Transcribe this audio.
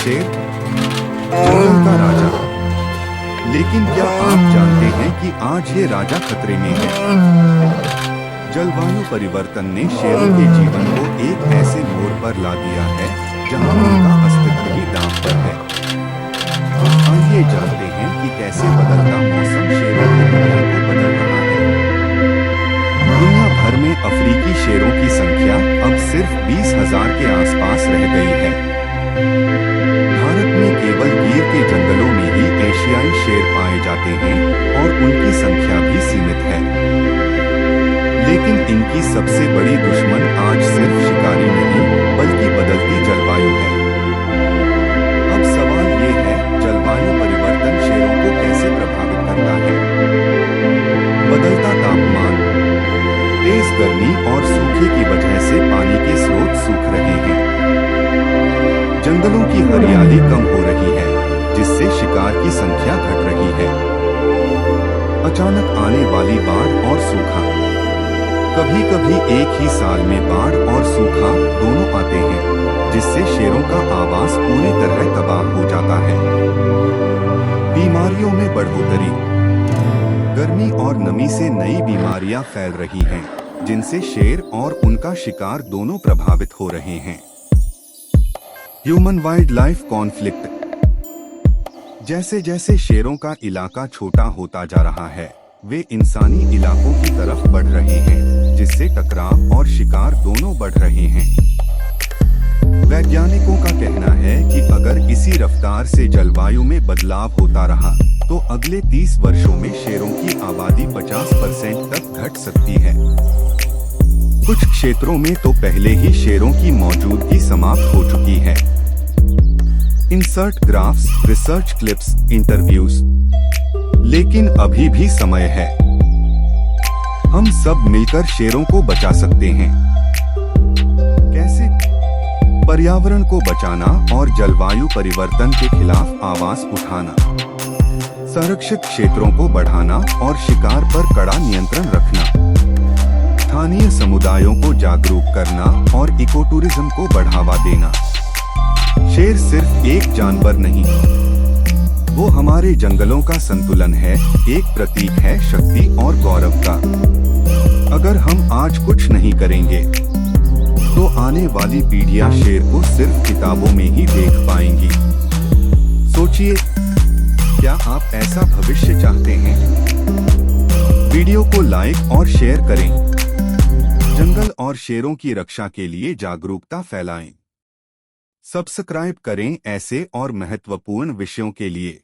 शेर, जंगल का राजा। लेकिन क्या आप जानते हैं कि आज ये राजा खतरे में है? जलवायु परिवर्तन ने शेरों के जीवन को एक ऐसे मोड़ पर ला दिया है जहां उनका अस्तित्व ही दांव पर है। आइए जानते हैं कि कैसे बदलता मौसम शेरों की दुनिया को बदल रहा है। दुनिया भर में अफ्रीकी शेरों की संख्या अब सिर्फ 20,000 के आसपास रह गई है। भारत में केवल गिर के जंगलों में ही एशियाई शेर पाए जाते हैं और उनकी संख्या भी सीमित है। लेकिन इनकी सबसे बड़ी दुश्मन आज सिर्फ शिकारी नहीं बल्कि बदलती जलवायु है। अब सवाल ये है, जलवायु परिवर्तन शेरों को कैसे प्रभावित करता है? बदलता तापमान, तेज गर्मी और सूखे की वजह से पानी के स्रोत सूख रहे हैं। जंगलों की हरियाली कम हो रही है जिससे शिकार की संख्या घट रही है। अचानक आने वाली बाढ़ और सूखा, कभी कभी एक ही साल में बाढ़ और सूखा दोनों आते हैं जिससे शेरों का आवास पूरी तरह तबाह हो जाता है। बीमारियों में बढ़ोतरी, गर्मी और नमी से नई बीमारियां फैल रही हैं जिनसे शेर और उनका शिकार दोनों प्रभावित हो रहे हैं। ह्यूमन वाइल्ड लाइफ कॉन्फ्लिक्ट, जैसे जैसे शेरों का इलाका छोटा होता जा रहा है वे इंसानी इलाकों की तरफ बढ़ रहे हैं जिससे टकराव और शिकार दोनों बढ़ रहे हैं। वैज्ञानिकों का कहना है कि अगर इसी रफ्तार से जलवायु में बदलाव होता रहा तो अगले 30 वर्षों में शेरों की आबादी 50% तक घट सकती है। कुछ क्षेत्रों में तो पहले ही शेरों की मौजूदगी समाप्त हो चुकी है। Insert graphs, research clips, interviews. लेकिन अभी भी समय है। हम सब मिलकर शेरों को बचा सकते हैं। कैसे? पर्यावरण को बचाना और जलवायु परिवर्तन के खिलाफ आवाज उठाना, संरक्षित क्षेत्रों को बढ़ाना और शिकार पर कड़ा नियंत्रण रखना, स्थानीय समुदायों को जागरूक करना और इकोटूरिज्म को बढ़ावा देना। शेर सिर्फ एक जानवर नहीं, वो हमारे जंगलों का संतुलन है, एक प्रतीक है शक्ति और गौरव का। अगर हम आज कुछ नहीं करेंगे तो आने वाली पीढ़ियां शेर को सिर्फ किताबों में ही देख पाएंगी। सोचिए, क्या आप ऐसा भविष्य चाहते हैं? वीडियो को लाइक और शेयर करें। जंगल और शेरों की रक्षा के लिए जागरूकता फैलाएं। सब्सक्राइब करें ऐसे और महत्वपूर्ण विषयों के लिए।